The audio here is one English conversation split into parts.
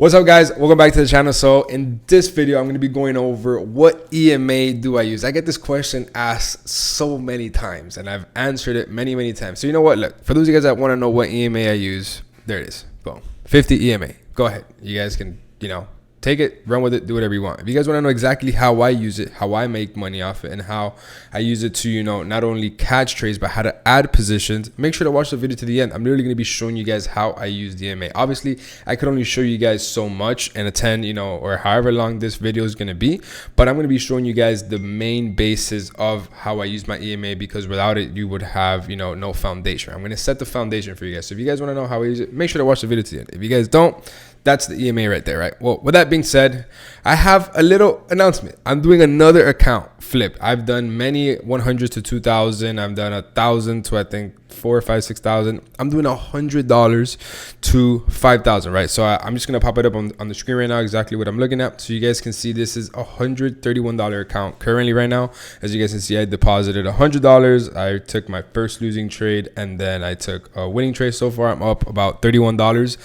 What's up, guys? Welcome back to the channel. So in this video, I'm going to be going over what EMA do I use. I get this question asked so many times and I've answered it many times. So you know what? Look, for those of you guys that want to know what EMA I use, there it is. Boom. 50 EMA. Go ahead. You guys can, take it, run with it, do whatever you want. If you guys want to know exactly how I use it, how I make money off it, and how I use it to, not only catch trades, but how to add positions, make sure to watch the video to the end. I'm literally going to be showing you guys how I use the EMA. Obviously, I could only show you guys so much in a 10, or however long this video is going to be, but I'm going to be showing you guys the main basis of how I use my EMA, because without it, you would have, no foundation. I'm going to set the foundation for you guys. So if you guys want to know how I use it, make sure to watch the video to the end. If you guys don't, that's the EMA right there, right? Well, with that being said, I have a little announcement. I'm doing another account flip. I've done many 100 to 2,000. I've done 1,000 to I think 4, 5, 6,000. I'm doing $100 to 5,000, right? So I'm just gonna pop it up on the screen right now, exactly what I'm looking at, so you guys can see this is a $131 account currently right now. As you guys can see, I deposited $100. I took my first losing trade and then I took a winning trade. So far, I'm up about $31.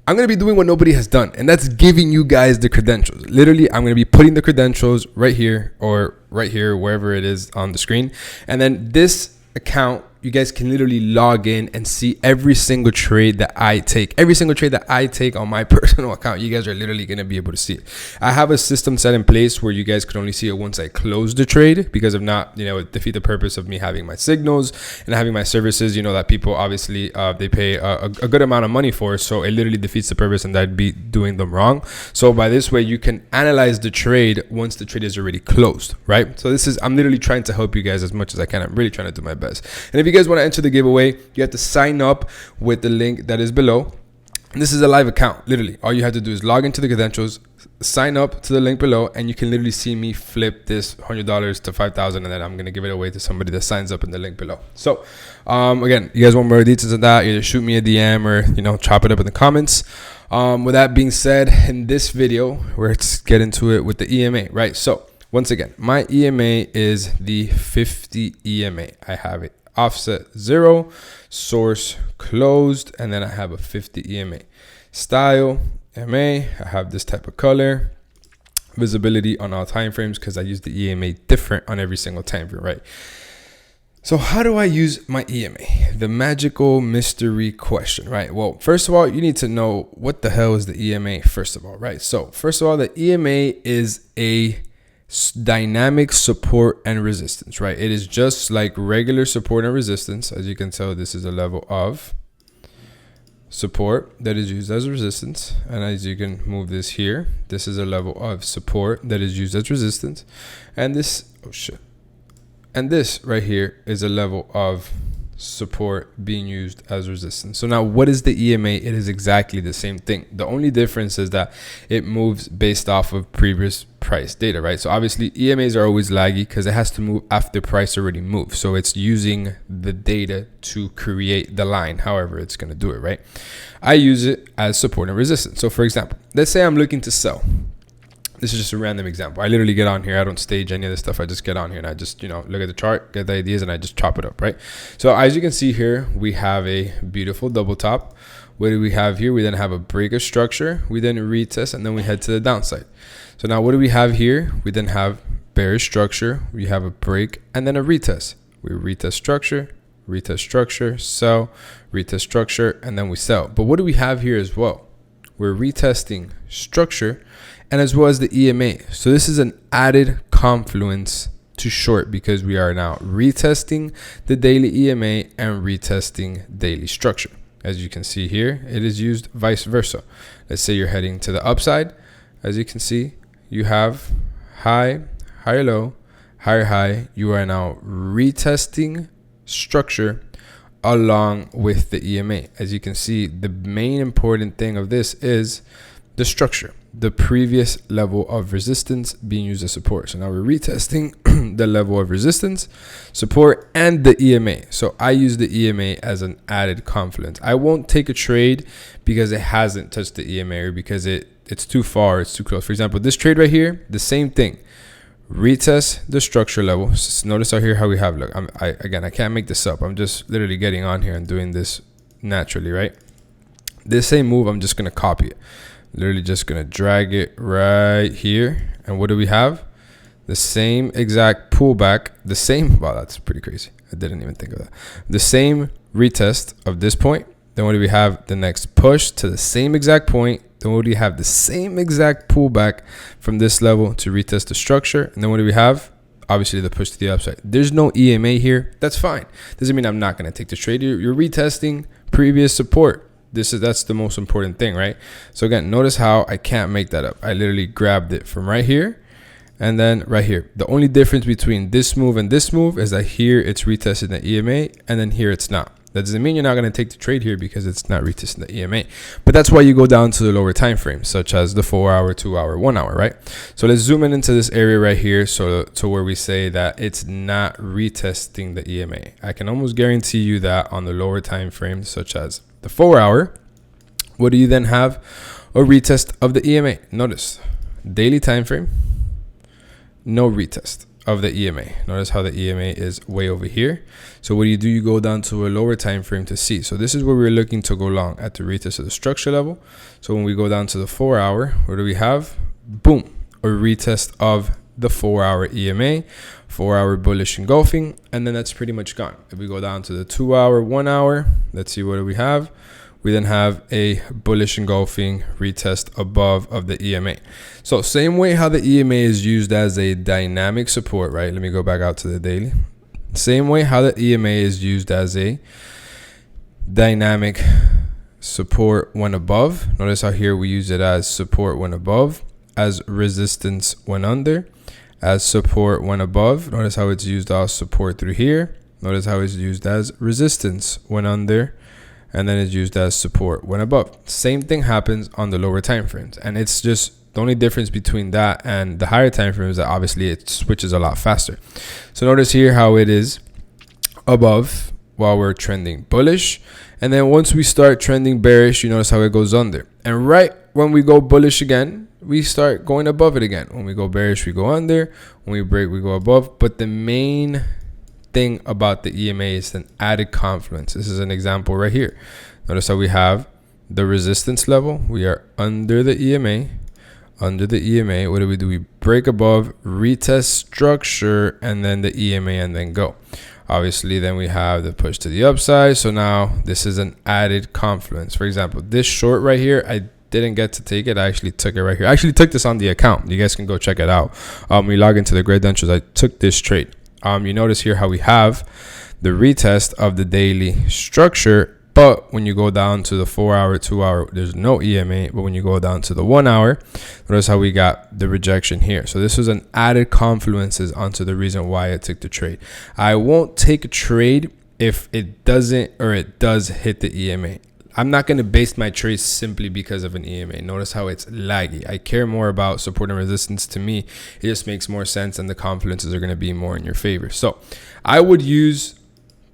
I'm going to be doing what nobody has done, and that's giving you guys the credentials. Literally, I'm going to be putting the credentials right here or right here, wherever it is on the screen. And then this account, you guys can literally log in and see every single trade that I take. Every single trade that I take on my personal account, you guys are literally going to be able to see it. I have a system set in place where you guys can only see it once I close the trade, because if not, it defeat the purpose of me having my signals and having my services, that people obviously they pay a good amount of money for. So it literally defeats the purpose and I'd be doing them wrong. So by this way, you can analyze the trade once the trade is already closed, right? So I'm literally trying to help you guys as much as I can. I'm really trying to do my best. And if you guys want to enter the giveaway, you have to sign up with the link that is below. And this is a live account. Literally, all you have to do is log into the credentials, sign up to the link below, and you can literally see me flip this $100 to 5,000, and then I'm gonna give it away to somebody that signs up in the link below. So again, you guys want more details on that, either shoot me a DM or chop it up in the comments. With that being said, in this video, let's get into it with the EMA, right? So once again, my EMA is the 50 EMA. I have it offset 0, source closed, and then I have a 50 EMA. Style MA, I have this type of color. Visibility on all time frames, because I use the EMA different on every single time frame, right? So how do I use my EMA? The magical mystery question, right? Well, first of all, you need to know what the hell is the EMA, first of all, right? So first of all, the EMA is a dynamic support and resistance, right? It is just like regular support and resistance. As you can tell, this is a level of support that is used as resistance, and as you can move this here, this is a level of support that is used as resistance, and this and this right here is a level of support being used as resistance. So now, what is the EMA? It is exactly the same thing. The only difference is that it moves based off of previous price data, right? So obviously EMAs are always laggy because it has to move after price already moved. So it's using the data to create the line, however it's going to do it, right? I use it as support and resistance. So for example, let's say I'm looking to sell. This is just a random example. I literally get on here. I don't stage any of this stuff. I just get on here and I just, look at the chart, get the ideas, and I just chop it up, right? So as you can see here, we have a beautiful double top. What do we have here? We then have a break of structure. We then retest, and then we head to the downside. So now what do we have here? We then have bearish structure. We have a break and then a retest. We retest structure, sell, retest structure, and then we sell. But what do we have here as well? We're retesting structure and as well as the EMA. So this is an added confluence to short, because we are now retesting the daily EMA and retesting daily structure. As you can see here, it is used vice versa. Let's say you're heading to the upside. As you can see, you have high, higher low, higher high. You are now retesting structure along with the EMA. As you can see, the main important thing of this is the structure, the previous level of resistance being used as support. So now we're retesting the level of resistance, support, and the EMA. So I use the EMA as an added confluence. I won't take a trade because it hasn't touched the EMA, or because it's too far, it's too close. For example, this trade right here, the same thing. Retest the structure level. Just notice out here how we have, look, I can't make this up. I'm just literally getting on here and doing this naturally, right? This same move, I'm just going to copy it. Literally just gonna drag it right here. And what do we have? The same exact pullback, the same, wow, that's pretty crazy. I didn't even think of that. The same retest of this point. Then what do we have? The next push to the same exact point. Then what do we have? The same exact pullback from this level to retest the structure. And then what do we have? Obviously the push to the upside. There's no EMA here. That's fine. Doesn't mean I'm not going to take the trade. You're retesting previous support. That's the most important thing, right? So again, notice how I can't make that up. I literally grabbed it from right here and then right here. The only difference between this move and this move is that here it's retesting the EMA and then here it's not. That doesn't mean you're not going to take the trade here because it's not retesting the EMA. But that's why you go down to the lower time frames, such as the 4 hour, 2 hour, 1 hour, right? So let's zoom in into this area right here. So to where we say that it's not retesting the EMA. I can almost guarantee you that on the lower time frames, such as the 4 hour, what do you then have? A retest of the EMA. Notice daily time frame, no retest of the EMA. Notice how the EMA is way over here. So what do? You go down to a lower time frame to see. So this is where we're looking to go long at the retest of the structure level. So when we go down to the 4 hour, what do we have? Boom, a retest of the 4 hour EMA, 4 hour bullish engulfing, and then that's pretty much gone. If we go down to the 2 hour, 1 hour, let's see what do we have. We then have a bullish engulfing retest above of the EMA. So same way how the EMA is used as a dynamic support, right? Let me go back out to the daily. Same way how the EMA is used as a dynamic support when above. Notice how here we use it as support when above, as resistance when under, as support when above. Notice how it's used as support through here. Notice how it's used as resistance when under, and then it's used as support when above. Same thing happens on the lower time frames, and it's just the only difference between that and the higher time frames that obviously it switches a lot faster. So notice here how it is above while we're trending bullish, and then once we start trending bearish, you notice how it goes under, and right when we go bullish again, we start going above it again. When we go bearish, we go under. When we break, we go above. But the main thing about the EMA is an added confluence. This is an example right here. Notice how we have the resistance level. We are under the EMA. Under the EMA, what do? We break above, retest structure, and then the EMA, and then go. Obviously, then we have the push to the upside. So now this is an added confluence. For example, this short right here, I didn't get to take it. I actually took it right here. I actually took this on the account. You guys can go check it out. We log into the credentials. I took this trade. You notice here how we have the retest of the daily structure, but when you go down to the 4 hour, 2 hour, there's no EMA. But when you go down to the 1 hour, notice how we got the rejection here. So this was an added confluences onto the reason why I took the trade. I won't take a trade if it doesn't or it does hit the EMA. I'm not going to base my trades simply because of an EMA. Notice how it's laggy. I care more about support and resistance. To me, it just makes more sense, and the confluences are going to be more in your favor. So I would use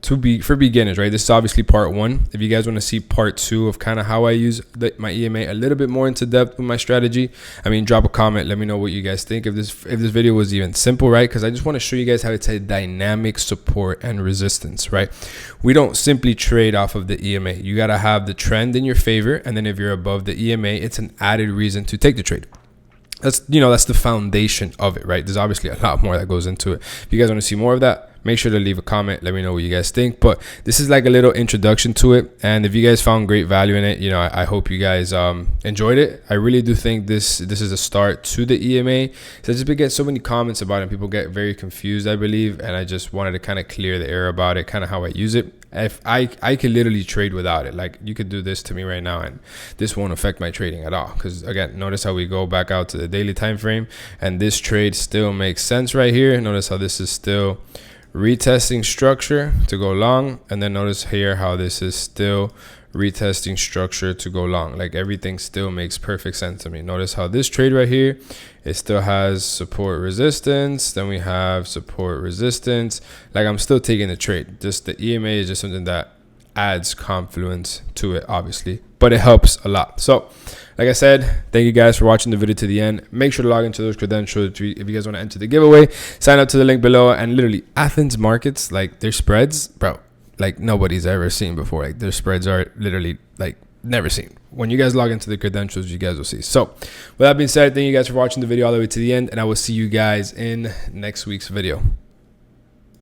for beginners, right? This is obviously part one. If you guys want to see part two of kind of how I use my EMA a little bit more into depth with my strategy, I mean, drop a comment. Let me know what you guys think. If this video was even simple, right? Because I just want to show you guys how it's a dynamic support and resistance, right? We don't simply trade off of the EMA. You got to have the trend in your favor. And then if you're above the EMA, it's an added reason to take the trade. That's the foundation of it, right? There's obviously a lot more that goes into it. If you guys want to see more of that, make sure to leave a comment. Let me know what you guys think. But this is like a little introduction to it. And if you guys found great value in it, I hope you guys enjoyed it. I really do think this is a start to the EMA. So I just been getting so many comments about it. And people get very confused, I believe. And I just wanted to kind of clear the air about it, kind of how I use it. If I could literally trade without it. Like, you could do this to me right now and this won't affect my trading at all. Because again, notice how we go back out to the daily time frame and this trade still makes sense right here. Notice how this is still retesting structure to go long, and then notice here how this is still retesting structure to go long. Like, everything still makes perfect sense to me. Notice how this trade right here, it still has support resistance, then we have support resistance. Like, I'm still taking the trade. Just the EMA is just something that adds confluence to it, obviously, but it helps a lot. So like I said, thank you guys for watching the video to the end. Make sure to log into those credentials. If you guys want to enter the giveaway, sign up to the link below. And literally, Athens markets, like, their spreads, bro, like nobody's ever seen before. Like, their spreads are literally like never seen. When you guys log into the credentials, you guys will see. So with that being said, thank you guys for watching the video all the way to the end, and I will see you guys in next week's video.